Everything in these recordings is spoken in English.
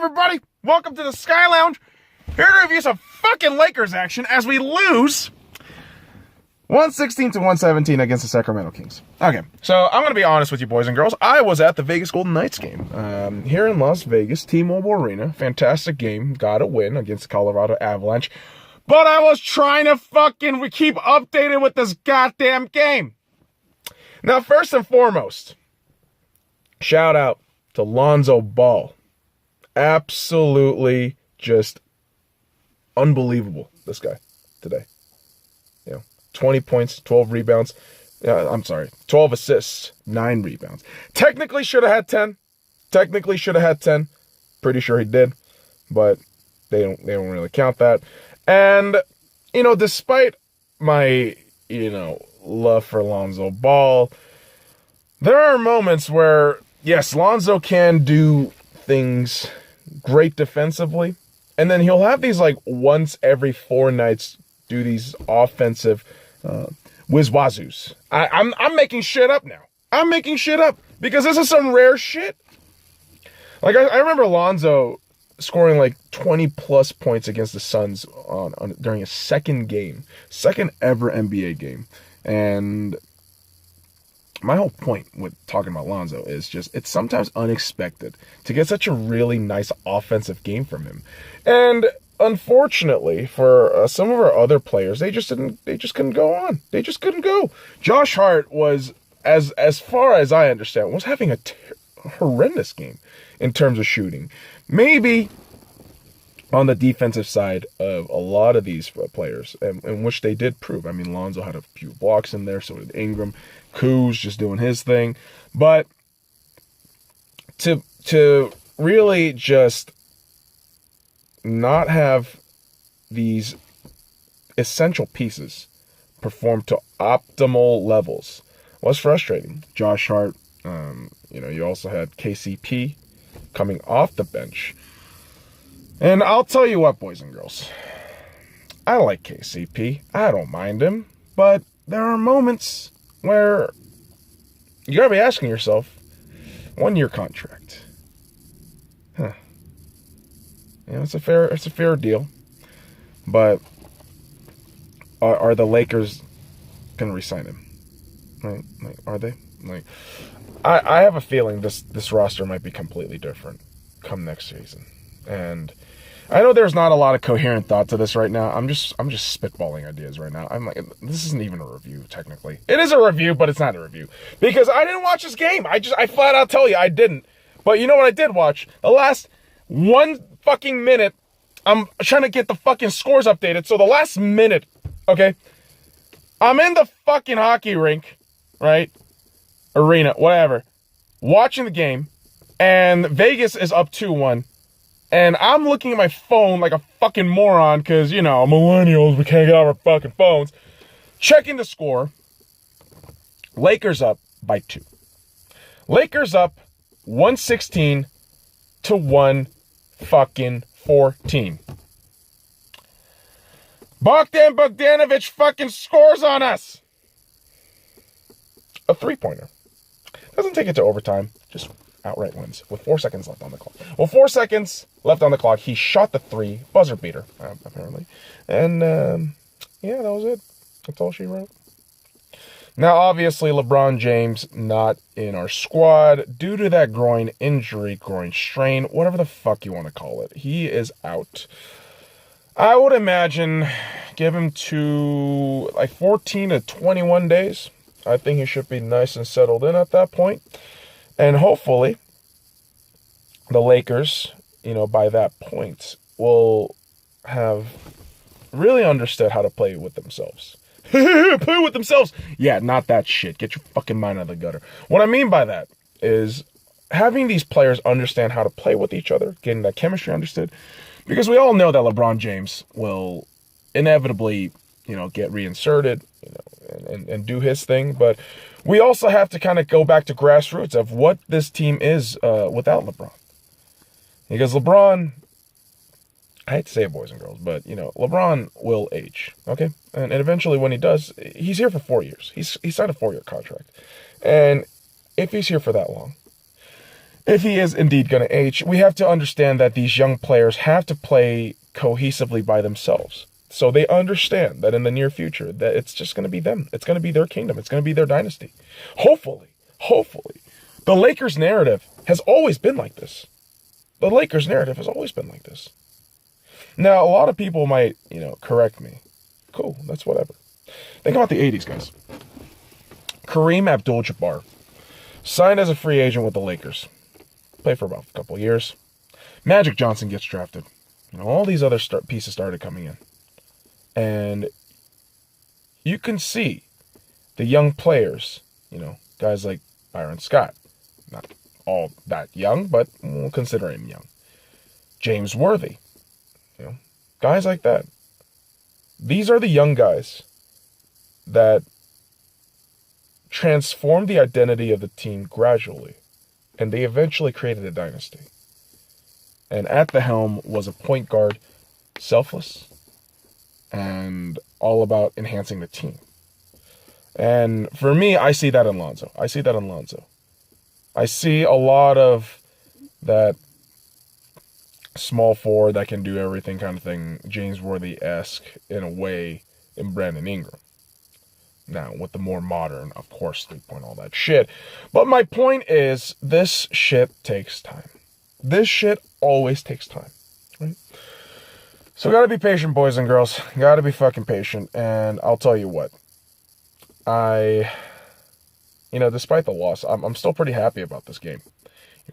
everybody? Welcome to the S.C.Y Lounge. Here to review some fucking Lakers action as we lose 116 to 117 against the Sacramento Kings. Okay, so I'm going to be honest with you boys and girls. I was at the Vegas Golden Knights game here in Las Vegas, T-Mobile Arena. Fantastic game. Got a win against the Colorado Avalanche. But I was trying to fucking keep updated with this goddamn game. Now, first and foremost, shout out to Lonzo Ball. Absolutely just unbelievable, this guy today. 20 points, 12 rebounds. 12 assists, 9 rebounds. Technically should have had 10. Pretty sure he did, but they don't really count that. And, despite my, love for Lonzo Ball, there are moments where, yes, Lonzo can do things great defensively, and then he'll have these once every 4 nights do these offensive whiz-wazoos. I'm making shit up now. I'm making shit up because this is some rare shit. I remember Lonzo scoring 20 plus points against the Suns during a second ever NBA game. And my whole point with talking about Lonzo is just it's sometimes unexpected to get such a really nice offensive game from him. And unfortunately for some of our other players, they just couldn't go on. They just couldn't go. Josh Hart was, as far as I understand, was having a horrendous game in terms of shooting. Maybe on the defensive side of a lot of these players, in which they did prove. I mean, Lonzo had a few blocks in there, so did Ingram. Kuz just doing his thing. But to really just not have these essential pieces perform to optimal levels was frustrating. Josh Hart, you also had KCP coming off the bench. And I'll tell you what, boys and girls, I like KCP. I don't mind him. But there are moments where you gotta be asking yourself, 1-year contract. It's a fair deal. But are the Lakers gonna re-sign him? Right? Are they? I have a feeling this roster might be completely different come next season. And I know there's not a lot of coherent thought to this right now. I'm just spitballing ideas right now. I'm this isn't even a review, technically. It is a review, but it's not a review. Because I didn't watch this game. I flat out tell you, I didn't. But you know what I did watch? The last 1 fucking minute, I'm trying to get the fucking scores updated. So the last minute, okay? I'm in the fucking hockey rink, right? Arena, whatever. Watching the game. And Vegas is up 2-1. And I'm looking at my phone like a fucking moron because, millennials, we can't get off our fucking phones. Checking the score. Lakers up by 2. Lakers up 116 to 114. Bogdanovich fucking scores on us. A 3-pointer. Doesn't take it to overtime. Just outright wins with 4 seconds left on the clock. Well, 4 seconds left on the clock. He shot the 3, buzzer beater, apparently. And, that was it. That's all she wrote. Now, obviously, LeBron James not in our squad due to that groin injury, groin strain, whatever the fuck you want to call it. He is out. I would imagine give him to 14 to 21 days. I think he should be nice and settled in at that point. And hopefully, the Lakers, by that point, will have really understood how to play with themselves. Play with themselves! Yeah, not that shit. Get your fucking mind out of the gutter. What I mean by that is having these players understand how to play with each other, getting that chemistry understood. Because we all know that LeBron James will inevitably, get reinserted, and do his thing. But we also have to kind of go back to grassroots of what this team is without LeBron. Because LeBron, I hate to say it, boys and girls, but, LeBron will age, okay? And eventually when he does, he's here for 4 years. He signed a 4-year contract. And if he's here for that long, if he is indeed going to age, we have to understand that these young players have to play cohesively by themselves. So they understand that in the near future, that it's just going to be them. It's going to be their kingdom. It's going to be their dynasty. Hopefully. The Lakers narrative has always been like this. The Lakers narrative has always been like this. Now, a lot of people might, correct me. Cool, that's whatever. Think about the 80s, guys. Kareem Abdul-Jabbar signed as a free agent with the Lakers. Played for about a couple of years. Magic Johnson gets drafted. All these other pieces started coming in. And you can see the young players, guys like Byron Scott. Not all that young, but we'll consider him young. James Worthy. Guys like that. These are the young guys that transformed the identity of the team gradually. And they eventually created a dynasty. And at the helm was a point guard, selfless, and all about enhancing the team. And for me, I see that in Lonzo. I see a lot of that small forward that can do everything kind of thing, James Worthy-esque in a way, in Brandon Ingram. Now, with the more modern, of course, 3-point, all that shit. But my point is, this shit takes time. This shit always takes time, right? So gotta be patient, boys and girls. Gotta be fucking patient. And I'll tell you what. Despite the loss, I'm still pretty happy about this game.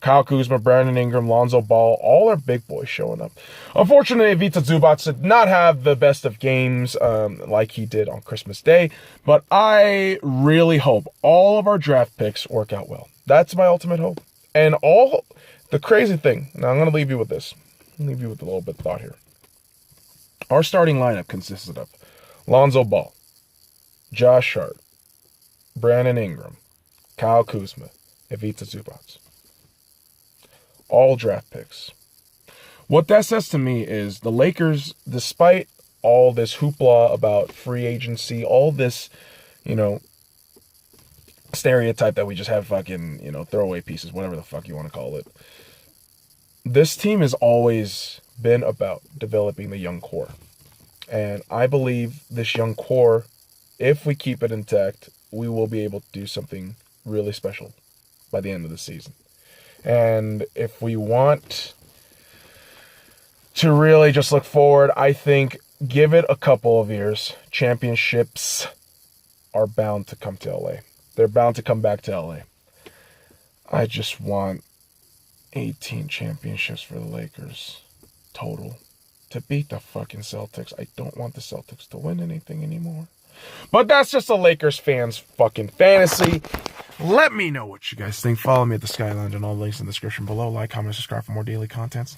Kyle Kuzma, Brandon Ingram, Lonzo Ball, all our big boys showing up. Unfortunately, Ivica Zubac did not have the best of games like he did on Christmas Day, but I really hope all of our draft picks work out well. That's my ultimate hope. And the crazy thing, now I'm going to leave you with this. I'll leave you with a little bit of thought here. Our starting lineup consisted of Lonzo Ball, Josh Hart, Brandon Ingram, Kyle Kuzma, Ivica Zubac. All draft picks. What that says to me is the Lakers, despite all this hoopla about free agency, all this, stereotype that we just have fucking, throwaway pieces, whatever the fuck you want to call it. This team has always been about developing the young core. And I believe this young core, if we keep it intact, we will be able to do something really special by the end of the season. And if we want to really just look forward, I think give it a couple of years. Championships are bound to come to LA. They're bound to come back to LA. I just want 18 championships for the Lakers total to beat the fucking Celtics. I don't want the Celtics to win anything anymore. But that's just a Lakers fan's fucking fantasy. Let me know what you guys think. Follow me at the SCY Lounge and all the links in the description below. Like, comment, subscribe for more daily contents.